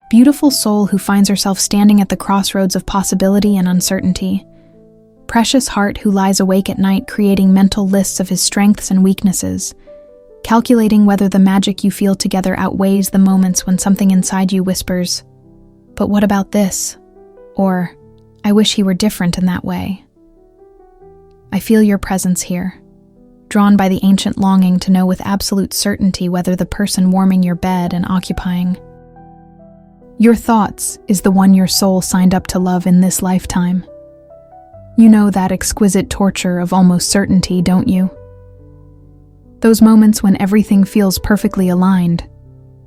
Beautiful soul who finds herself standing at the crossroads of possibility and uncertainty. Precious heart who lies awake at night creating mental lists of his strengths and weaknesses, calculating whether the magic you feel together outweighs the moments when something inside you whispers, "But what about this?" Or, "I wish he were different in that way." I feel your presence here, drawn by the ancient longing to know with absolute certainty whether the person warming your bed and occupying your thoughts is the one your soul signed up to love in this lifetime. You know that exquisite torture of almost certainty, don't you? Those moments when everything feels perfectly aligned,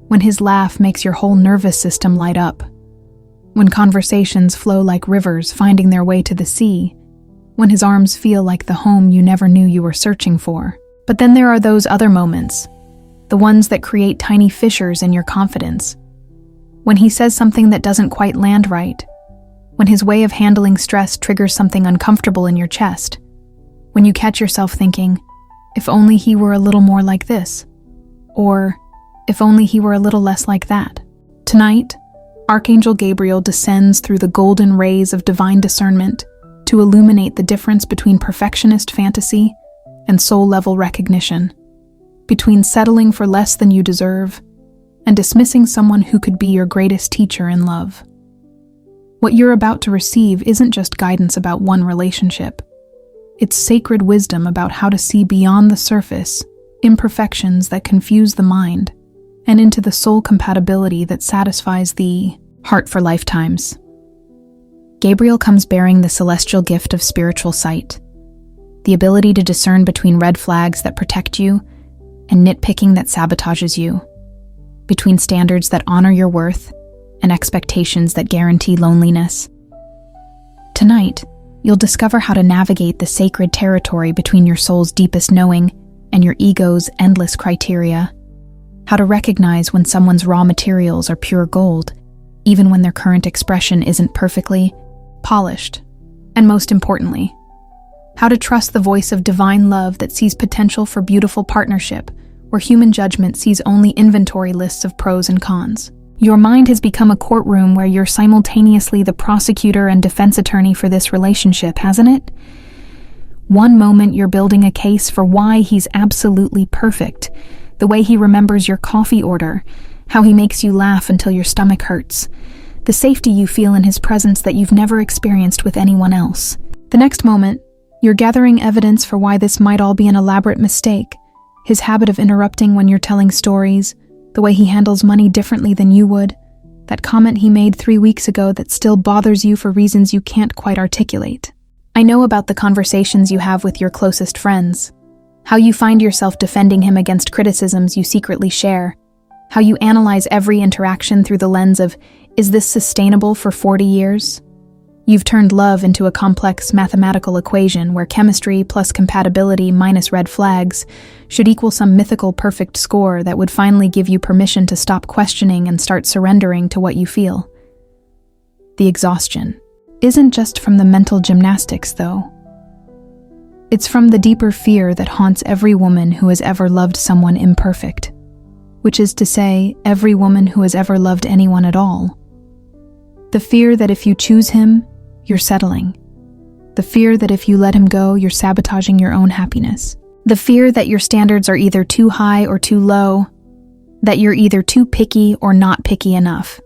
when his laugh makes your whole nervous system light up, when conversations flow like rivers finding their way to the sea, when his arms feel like the home you never knew you were searching for. But then there are those other moments, the ones that create tiny fissures in your confidence. When he says something that doesn't quite land right, when his way of handling stress triggers something uncomfortable in your chest, when you catch yourself thinking, if only he were a little more like this, or if only he were a little less like that. Tonight, Archangel Gabriel descends through the golden rays of divine discernment to illuminate the difference between perfectionist fantasy and soul-level recognition, between settling for less than you deserve and dismissing someone who could be your greatest teacher in love. What you're about to receive isn't just guidance about one relationship. It's sacred wisdom about how to see beyond the surface imperfections that confuse the mind and into the soul compatibility that satisfies the heart for lifetimes. Gabriel comes bearing the celestial gift of spiritual sight, the ability to discern between red flags that protect you and nitpicking that sabotages you, between standards that honor your worth and expectations that guarantee loneliness. Tonight, you'll discover how to navigate the sacred territory between your soul's deepest knowing and your ego's endless criteria, how to recognize when someone's raw materials are pure gold, even when their current expression isn't perfectly polished, and most importantly, how to trust the voice of divine love that sees potential for beautiful partnership, where human judgment sees only inventory lists of pros and cons. Your mind has become a courtroom where you're simultaneously the prosecutor and defense attorney for this relationship, hasn't it? One moment you're building a case for why he's absolutely perfect, the way he remembers your coffee order, how he makes you laugh until your stomach hurts, the safety you feel in his presence that you've never experienced with anyone else. The next moment, you're gathering evidence for why this might all be an elaborate mistake, his habit of interrupting when you're telling stories, the way he handles money differently than you would, that comment he made 3 weeks ago that still bothers you for reasons you can't quite articulate. I know about the conversations you have with your closest friends, how you find yourself defending him against criticisms you secretly share, how you analyze every interaction through the lens of, is this sustainable for 40 years? You've turned love into a complex mathematical equation where chemistry plus compatibility minus red flags should equal some mythical perfect score that would finally give you permission to stop questioning and start surrendering to what you feel. The exhaustion isn't just from the mental gymnastics, though. It's from the deeper fear that haunts every woman who has ever loved someone imperfect, which is to say, every woman who has ever loved anyone at all. The fear that if you choose him, you're settling. The fear that if you let him go, you're sabotaging your own happiness. The fear that your standards are either too high or too low, that you're either too picky or not picky enough,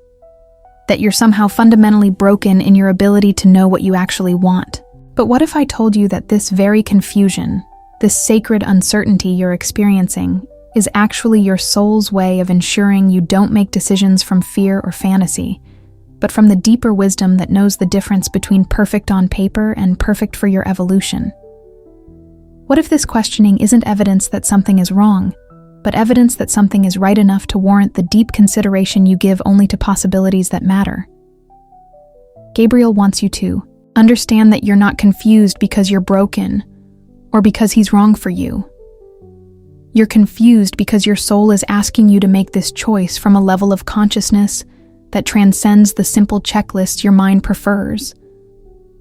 that you're somehow fundamentally broken in your ability to know what you actually want. But what if I told you that this very confusion, this sacred uncertainty you're experiencing, is actually your soul's way of ensuring you don't make decisions from fear or fantasy, but from the deeper wisdom that knows the difference between perfect on paper and perfect for your evolution? What if this questioning isn't evidence that something is wrong, but evidence that something is right enough to warrant the deep consideration you give only to possibilities that matter? Gabriel wants you to understand that you're not confused because you're broken, or because he's wrong for you. You're confused because your soul is asking you to make this choice from a level of consciousness that transcends the simple checklist your mind prefers,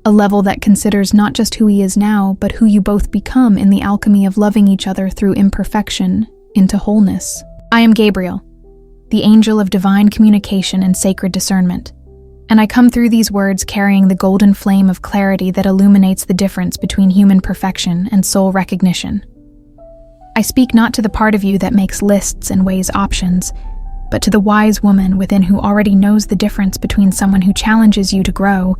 a level that considers not just who he is now, but who you both become in the alchemy of loving each other through imperfection into wholeness. I am Gabriel, the angel of divine communication and sacred discernment. And I come through these words carrying the golden flame of clarity that illuminates the difference between human perfection and soul recognition. I speak not to the part of you that makes lists and weighs options, but to the wise woman within who already knows the difference between someone who challenges you to grow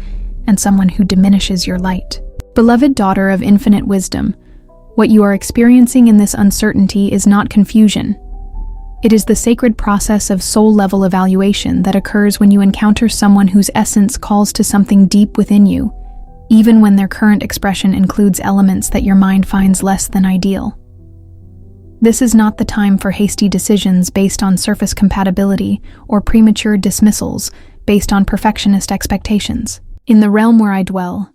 and someone who diminishes your light. Beloved daughter of infinite wisdom, what you are experiencing in this uncertainty is not confusion. It is the sacred process of soul-level evaluation that occurs when you encounter someone whose essence calls to something deep within you, even when their current expression includes elements that your mind finds less than ideal. This is not the time for hasty decisions based on surface compatibility or premature dismissals based on perfectionist expectations. In the realm where I dwell,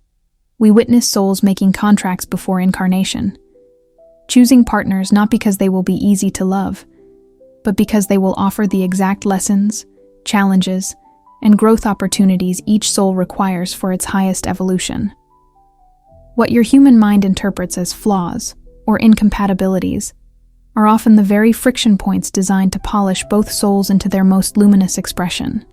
we witness souls making contracts before incarnation, choosing partners not because they will be easy to love, but because they will offer the exact lessons, challenges, and growth opportunities each soul requires for its highest evolution. What your human mind interprets as flaws or incompatibilities are often the very friction points designed to polish both souls into their most luminous expression.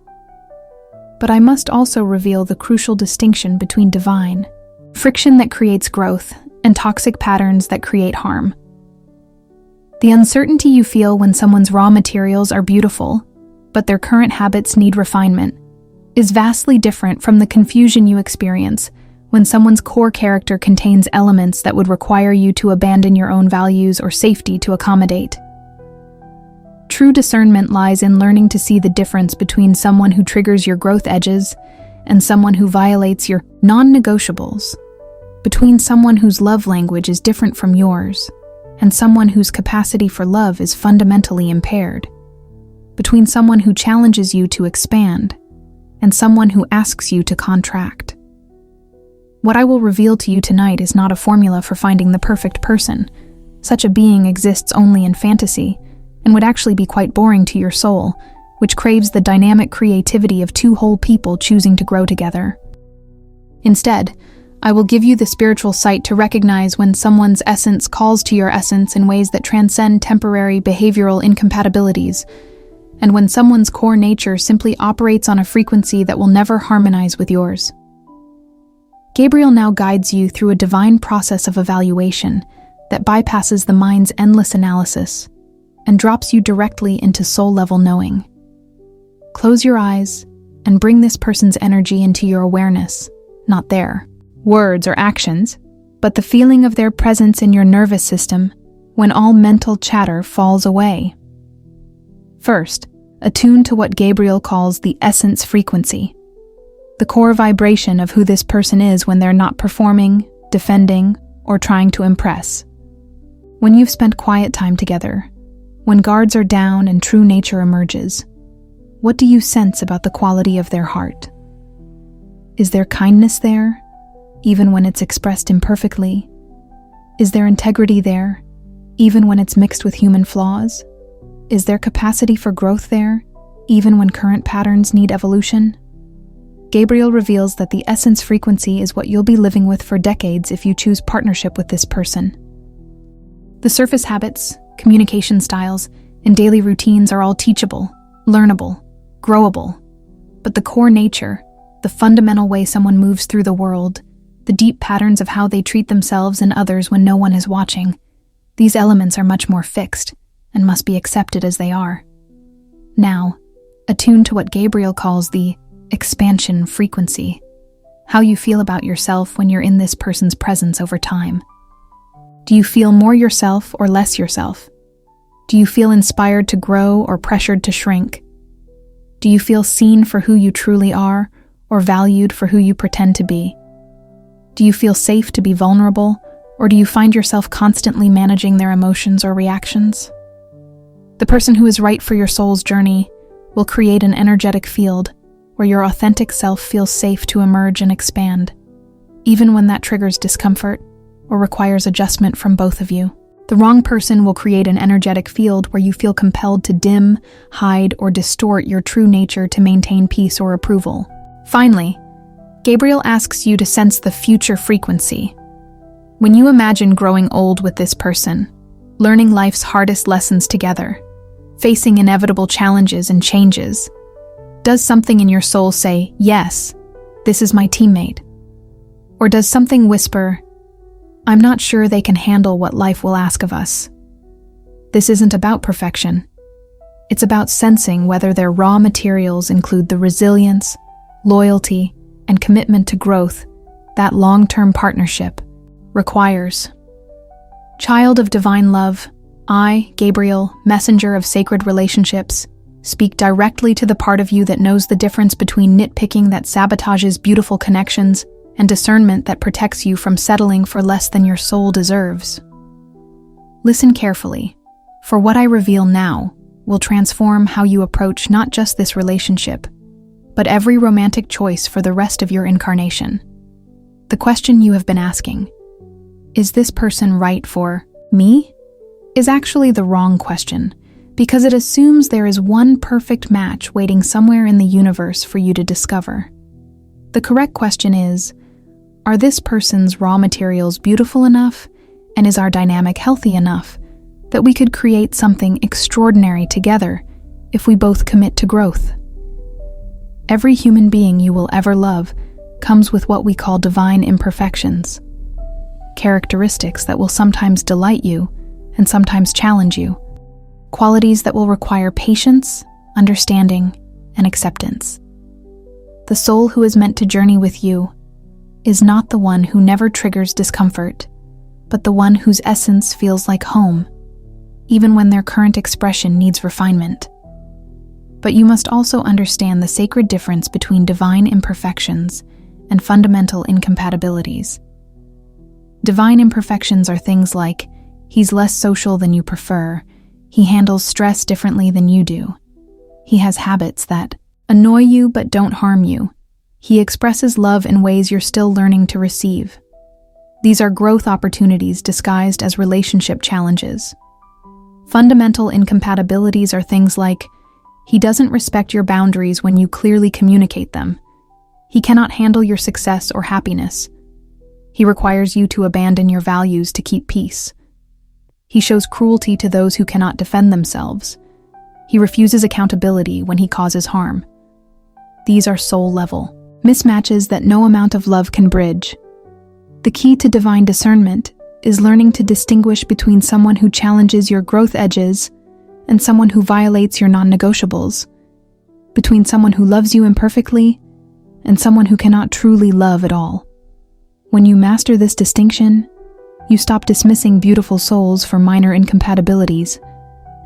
But I must also reveal the crucial distinction between divine friction that creates growth and toxic patterns that create harm. The uncertainty you feel when someone's raw materials are beautiful, but their current habits need refinement, is vastly different from the confusion you experience when someone's core character contains elements that would require you to abandon your own values or safety to accommodate. True discernment lies in learning to see the difference between someone who triggers your growth edges and someone who violates your non-negotiables, between someone whose love language is different from yours and someone whose capacity for love is fundamentally impaired, between someone who challenges you to expand and someone who asks you to contract. What I will reveal to you tonight is not a formula for finding the perfect person. Such a being exists only in fantasy and would actually be quite boring to your soul, which craves the dynamic creativity of two whole people choosing to grow together. Instead, I will give you the spiritual sight to recognize when someone's essence calls to your essence in ways that transcend temporary behavioral incompatibilities, and when someone's core nature simply operates on a frequency that will never harmonize with yours. Gabriel now guides you through a divine process of evaluation that bypasses the mind's endless analysis and drops you directly into soul-level knowing. Close your eyes and bring this person's energy into your awareness, not their words or actions, but the feeling of their presence in your nervous system when all mental chatter falls away. First, attune to what Gabriel calls the essence frequency, the core vibration of who this person is when they're not performing, defending, or trying to impress. When you've spent quiet time together, when guards are down and true nature emerges, what do you sense about the quality of their heart? Is there kindness there, even when it's expressed imperfectly? Is there integrity there, even when it's mixed with human flaws? Is there capacity for growth there, even when current patterns need evolution? Gabriel reveals that the essence frequency is what you'll be living with for decades if you choose partnership with this person. The surface habits, communication styles, and daily routines are all teachable, learnable, growable. But the core nature, the fundamental way someone moves through the world, the deep patterns of how they treat themselves and others when no one is watching, these elements are much more fixed and must be accepted as they are. Now, attune to what Gabriel calls the expansion frequency, how you feel about yourself when you're in this person's presence over time. Do you feel more yourself or less yourself? Do you feel inspired to grow or pressured to shrink? Do you feel seen for who you truly are or valued for who you pretend to be? Do you feel safe to be vulnerable, or do you find yourself constantly managing their emotions or reactions? The person who is right for your soul's journey will create an energetic field where your authentic self feels safe to emerge and expand, even when that triggers discomfort or requires adjustment from both of you. The wrong person will create an energetic field where you feel compelled to dim, hide, or distort your true nature to maintain peace or approval. Finally, Gabriel asks you to sense the future frequency. When you imagine growing old with this person, learning life's hardest lessons together, facing inevitable challenges and changes? Does something in your soul say, yes, this is my teammate? Or does something whisper, I'm not sure they can handle what life will ask of us? This isn't about perfection. It's about sensing whether their raw materials include the resilience, loyalty, and commitment to growth that long-term partnership requires. Child of divine love, I, Gabriel, messenger of sacred relationships, speak directly to the part of you that knows the difference between nitpicking that sabotages beautiful connections and discernment that protects you from settling for less than your soul deserves. Listen carefully, for what I reveal now will transform how you approach not just this relationship, but every romantic choice for the rest of your incarnation. The question you have been asking, is this person right for me? Is actually the wrong question, because it assumes there is one perfect match waiting somewhere in the universe for you to discover. The correct question is, are this person's raw materials beautiful enough, and is our dynamic healthy enough that we could create something extraordinary together if we both commit to growth? Every human being you will ever love comes with what we call divine imperfections, characteristics that will sometimes delight you and sometimes challenge you, qualities that will require patience, understanding, and acceptance. The soul who is meant to journey with you is not the one who never triggers discomfort, but the one whose essence feels like home, even when their current expression needs refinement. But you must also understand the sacred difference between divine imperfections and fundamental incompatibilities. Divine imperfections are things like, he's less social than you prefer, he handles stress differently than you do, he has habits that annoy you but don't harm you, he expresses love in ways you're still learning to receive. These are growth opportunities disguised as relationship challenges. Fundamental incompatibilities are things like, he doesn't respect your boundaries when you clearly communicate them. He cannot handle your success or happiness. He requires you to abandon your values to keep peace. He shows cruelty to those who cannot defend themselves. He refuses accountability when he causes harm. These are soul-level mismatches that no amount of love can bridge. The key to divine discernment is learning to distinguish between someone who challenges your growth edges and someone who violates your non-negotiables, between someone who loves you imperfectly and someone who cannot truly love at all. When you master this distinction, you stop dismissing beautiful souls for minor incompatibilities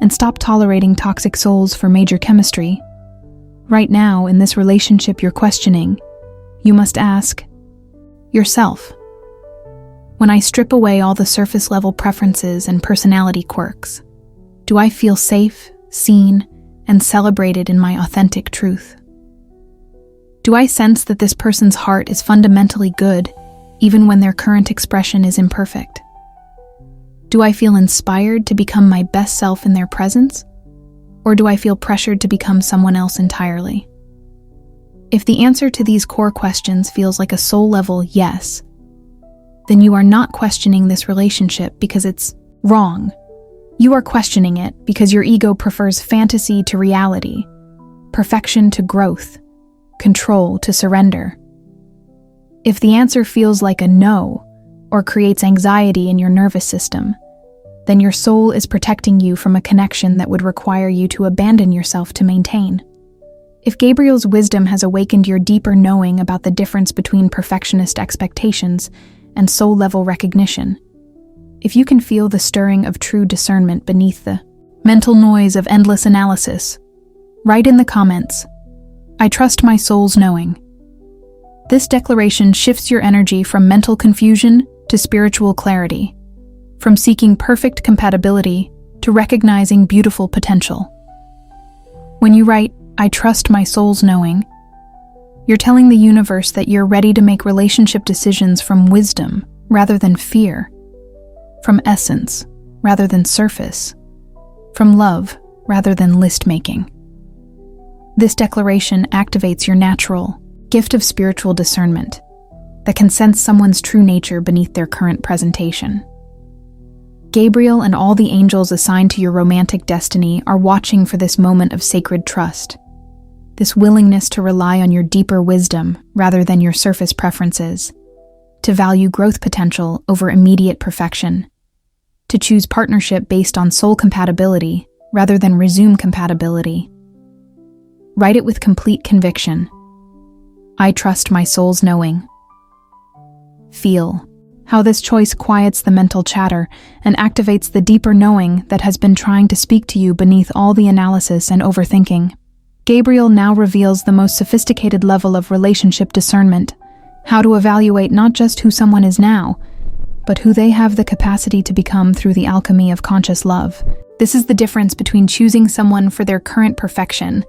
and stop tolerating toxic souls for major chemistry. Right now, in this relationship you're questioning, you must ask yourself, when I strip away all the surface-level preferences and personality quirks, do I feel safe, seen, and celebrated in my authentic truth? Do I sense that this person's heart is fundamentally good, even when their current expression is imperfect? Do I feel inspired to become my best self in their presence? Or do I feel pressured to become someone else entirely? If the answer to these core questions feels like a soul-level yes, then you are not questioning this relationship because it's wrong. You are questioning it because your ego prefers fantasy to reality, perfection to growth, control to surrender. If the answer feels like a no, or creates anxiety in your nervous system, then your soul is protecting you from a connection that would require you to abandon yourself to maintain. If Gabriel's wisdom has awakened your deeper knowing about the difference between perfectionist expectations and soul-level recognition, if you can feel the stirring of true discernment beneath the mental noise of endless analysis, write in the comments, I trust my soul's knowing. This declaration shifts your energy from mental confusion to spiritual clarity, from seeking perfect compatibility to recognizing beautiful potential. When you write, I trust my soul's knowing, you're telling the universe that you're ready to make relationship decisions from wisdom rather than fear, from essence rather than surface, from love rather than list-making. This declaration activates your natural gift of spiritual discernment that can sense someone's true nature beneath their current presentation. Gabriel and all the angels assigned to your romantic destiny are watching for this moment of sacred trust. This willingness to rely on your deeper wisdom rather than your surface preferences, to value growth potential over immediate perfection, to choose partnership based on soul compatibility rather than resume compatibility. Write it with complete conviction. I trust my soul's knowing. Feel how this choice quiets the mental chatter and activates the deeper knowing that has been trying to speak to you beneath all the analysis and overthinking. Gabriel now reveals the most sophisticated level of relationship discernment, how to evaluate not just who someone is now, but who they have the capacity to become through the alchemy of conscious love. This is the difference between choosing someone for their current perfection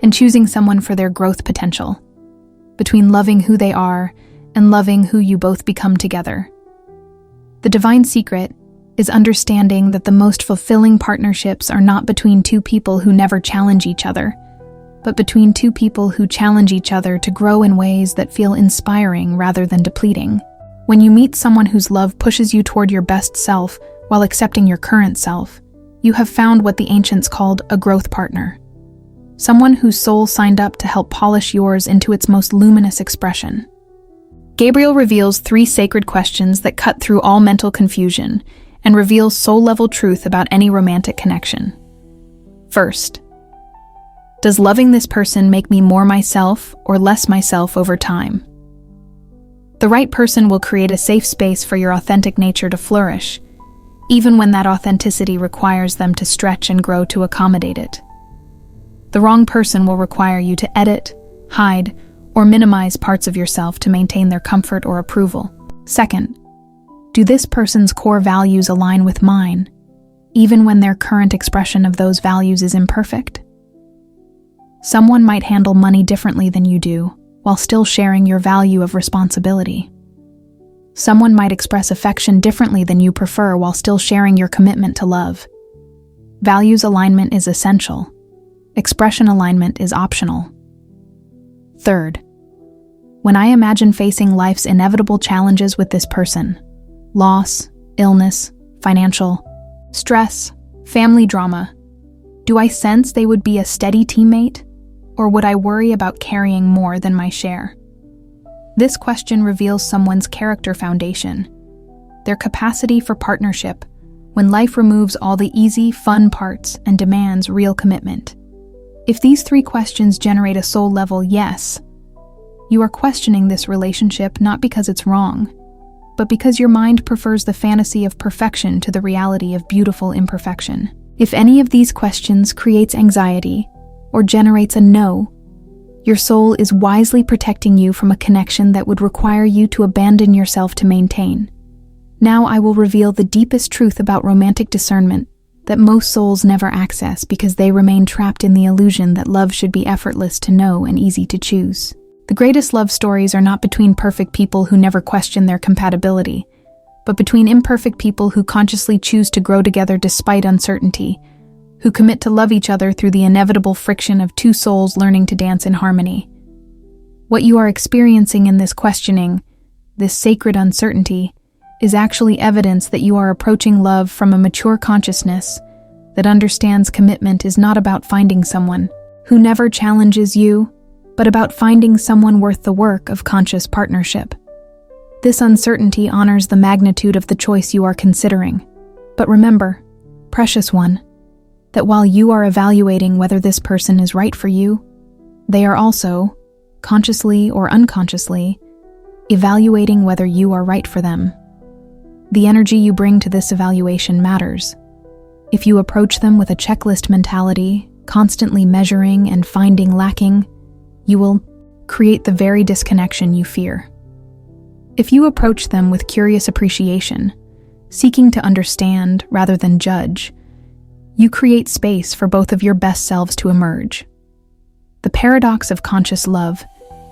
and choosing someone for their growth potential, between loving who they are and loving who you both become together. The divine secret is understanding that the most fulfilling partnerships are not between two people who never challenge each other, but between two people who challenge each other to grow in ways that feel inspiring rather than depleting. When you meet someone whose love pushes you toward your best self while accepting your current self, you have found what the ancients called a growth partner. Someone whose soul signed up to help polish yours into its most luminous expression. Gabriel reveals 3 sacred questions that cut through all mental confusion and reveals soul-level truth about any romantic connection. First, does loving this person make me more myself or less myself over time? The right person will create a safe space for your authentic nature to flourish, even when that authenticity requires them to stretch and grow to accommodate it. The wrong person will require you to edit, hide, or minimize parts of yourself to maintain their comfort or approval. Second, do this person's core values align with mine, even when their current expression of those values is imperfect? Someone might handle money differently than you do, while still sharing your value of responsibility. Someone might express affection differently than you prefer while still sharing your commitment to love. Values alignment is essential. Expression alignment is optional. Third, when I imagine facing life's inevitable challenges with this person, loss, illness, financial, stress, family drama, do I sense they would be a steady teammate, or would I worry about carrying more than my share? This question reveals someone's character foundation, their capacity for partnership when life removes all the easy, fun parts and demands real commitment. If these 3 questions generate a soul-level yes, you are questioning this relationship not because it's wrong, but because your mind prefers the fantasy of perfection to the reality of beautiful imperfection. If any of these questions creates anxiety or generates a no, your soul is wisely protecting you from a connection that would require you to abandon yourself to maintain. Now I will reveal the deepest truth about romantic discernment that most souls never access because they remain trapped in the illusion that love should be effortless to know and easy to choose. The greatest love stories are not between perfect people who never question their compatibility, but between imperfect people who consciously choose to grow together despite uncertainty, who commit to love each other through the inevitable friction of 2 souls learning to dance in harmony. What you are experiencing in this questioning, this sacred uncertainty, is actually evidence that you are approaching love from a mature consciousness that understands commitment is not about finding someone who never challenges you, but about finding someone worth the work of conscious partnership. This uncertainty honors the magnitude of the choice you are considering. But remember, precious one, that while you are evaluating whether this person is right for you, they are also, consciously or unconsciously, evaluating whether you are right for them. The energy you bring to this evaluation matters. If you approach them with a checklist mentality, constantly measuring and finding lacking, you will create the very disconnection you fear. If you approach them with curious appreciation, seeking to understand rather than judge, you create space for both of your best selves to emerge. The paradox of conscious love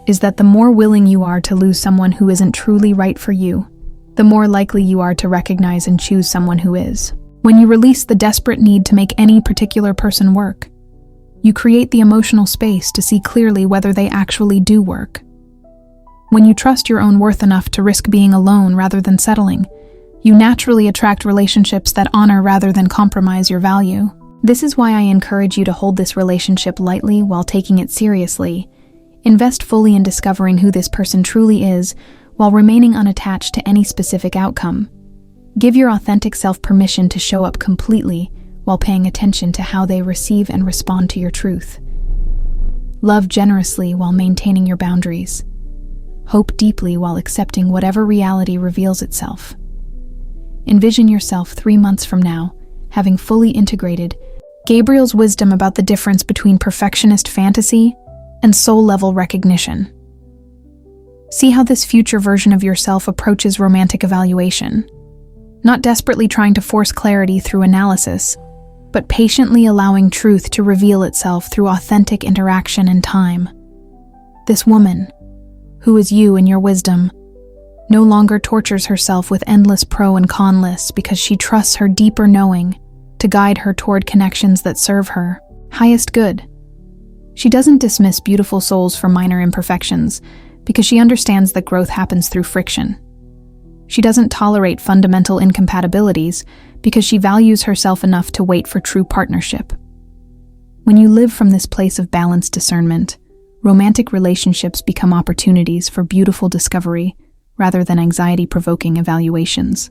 is that the more willing you are to lose someone who isn't truly right for you, the more likely you are to recognize and choose someone who is. When you release the desperate need to make any particular person work, you create the emotional space to see clearly whether they actually do work. When you trust your own worth enough to risk being alone rather than settling, You naturally attract relationships that honor rather than compromise your value. This is why I encourage you to hold this relationship lightly while taking it seriously. Invest fully in discovering who this person truly is while remaining unattached to any specific outcome. Give your authentic self permission to show up completely while paying attention to how they receive and respond to your truth. Love generously while maintaining your boundaries. Hope deeply while accepting whatever reality reveals itself. Envision yourself 3 months from now, having fully integrated Gabriel's wisdom about the difference between perfectionist fantasy and soul-level recognition. See how this future version of yourself approaches romantic evaluation, not desperately trying to force clarity through analysis, but patiently allowing truth to reveal itself through authentic interaction and time. This woman, who is you in your wisdom, no longer tortures herself with endless pro and con lists because she trusts her deeper knowing to guide her toward connections that serve her highest good. She doesn't dismiss beautiful souls for minor imperfections because she understands that growth happens through friction. She doesn't tolerate fundamental incompatibilities because she values herself enough to wait for true partnership. When you live from this place of balanced discernment, romantic relationships become opportunities for beautiful discovery rather than anxiety-provoking evaluations.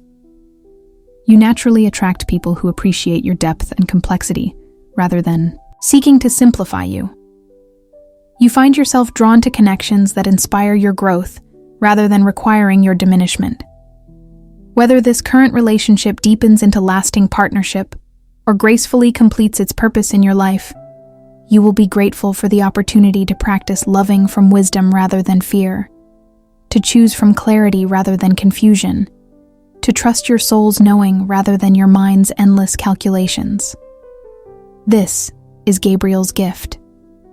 You naturally attract people who appreciate your depth and complexity rather than seeking to simplify you. You find yourself drawn to connections that inspire your growth rather than requiring your diminishment. Whether this current relationship deepens into lasting partnership or gracefully completes its purpose in your life, you will be grateful for the opportunity to practice loving from wisdom rather than fear, to choose from clarity rather than confusion, to trust your soul's knowing rather than your mind's endless calculations. This is Gabriel's gift,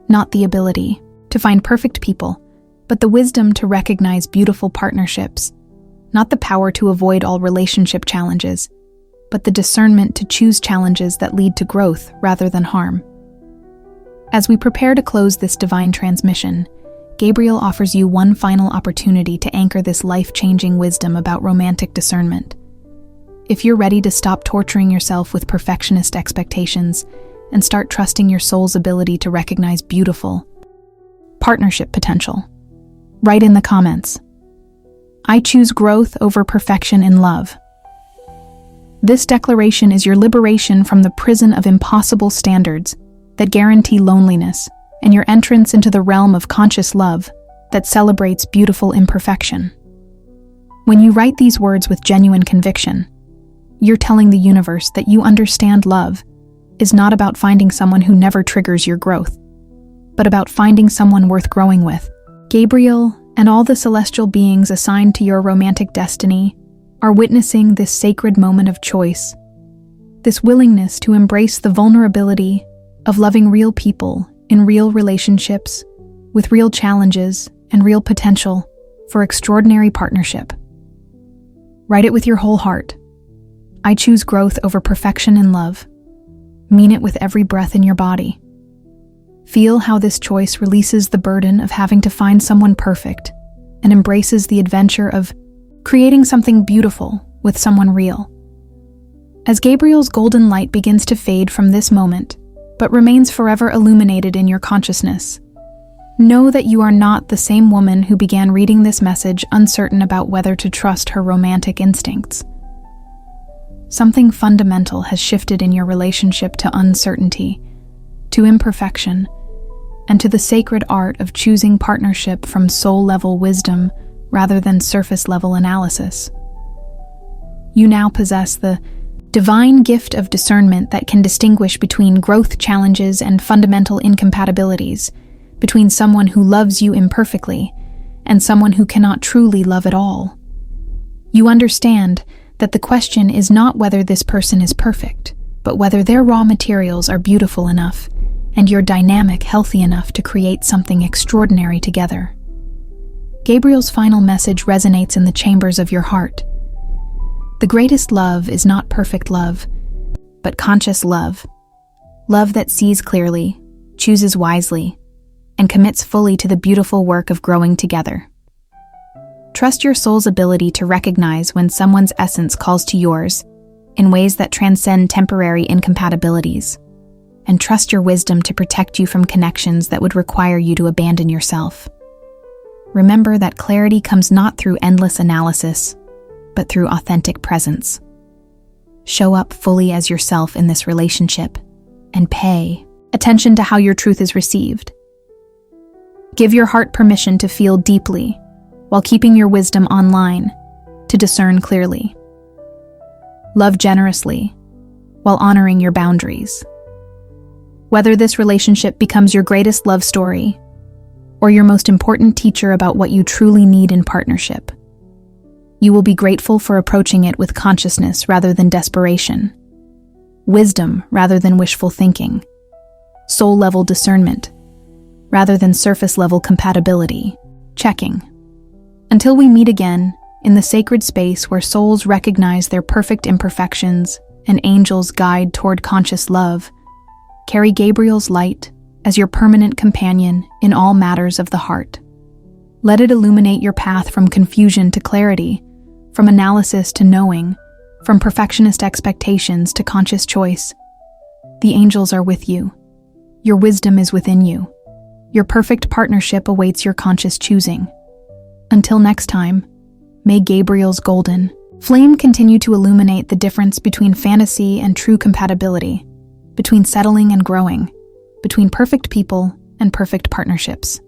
not the ability to find perfect people, but the wisdom to recognize beautiful partnerships, not the power to avoid all relationship challenges, but the discernment to choose challenges that lead to growth rather than harm. As we prepare to close this divine transmission, Gabriel offers you one final opportunity to anchor this life-changing wisdom about romantic discernment. If you're ready to stop torturing yourself with perfectionist expectations and start trusting your soul's ability to recognize beautiful partnership potential, write in the comments, "I choose growth over perfection in love." This declaration is your liberation from the prison of impossible standards that guarantee loneliness and your entrance into the realm of conscious love that celebrates beautiful imperfection. When you write these words with genuine conviction, you're telling the universe that you understand love is not about finding someone who never triggers your growth, but about finding someone worth growing with. Gabriel and all the celestial beings assigned to your romantic destiny are witnessing this sacred moment of choice, this willingness to embrace the vulnerability of loving real people in real relationships, with real challenges and real potential for extraordinary partnership. Write it with your whole heart. I choose growth over perfection in love. Mean it with every breath in your body. Feel how this choice releases the burden of having to find someone perfect and embraces the adventure of creating something beautiful with someone real. As Gabriel's golden light begins to fade from this moment, but remains forever illuminated in your consciousness, know that you are not the same woman who began reading this message uncertain about whether to trust her romantic instincts. Something fundamental has shifted in your relationship to uncertainty, to imperfection, and to the sacred art of choosing partnership from soul-level wisdom rather than surface-level analysis. You now possess the divine gift of discernment that can distinguish between growth challenges and fundamental incompatibilities, between someone who loves you imperfectly and someone who cannot truly love at all. You understand that the question is not whether this person is perfect, but whether their raw materials are beautiful enough and your dynamic healthy enough to create something extraordinary together. Gabriel's final message resonates in the chambers of your heart. The greatest love is not perfect love, but conscious love. Love that sees clearly, chooses wisely, and commits fully to the beautiful work of growing together. Trust your soul's ability to recognize when someone's essence calls to yours in ways that transcend temporary incompatibilities, and trust your wisdom to protect you from connections that would require you to abandon yourself. Remember that clarity comes not through endless analysis, but through authentic presence. Show up fully as yourself in this relationship, and pay attention to how your truth is received. Give your heart permission to feel deeply, while keeping your wisdom online to discern clearly. Love generously, while honoring your boundaries. Whether this relationship becomes your greatest love story, or your most important teacher about what you truly need in partnership, you will be grateful for approaching it with consciousness rather than desperation, wisdom rather than wishful thinking, soul-level discernment rather than surface-level compatibility checking. Until we meet again, in the sacred space where souls recognize their perfect imperfections and angels guide toward conscious love, carry Gabriel's light as your permanent companion in all matters of the heart. Let it illuminate your path from confusion to clarity, from analysis to knowing, from perfectionist expectations to conscious choice. The angels are with you. Your wisdom is within you. Your perfect partnership awaits your conscious choosing. Until next time, may Gabriel's golden flame continue to illuminate the difference between fantasy and true compatibility, between settling and growing, between perfect people and perfect partnerships.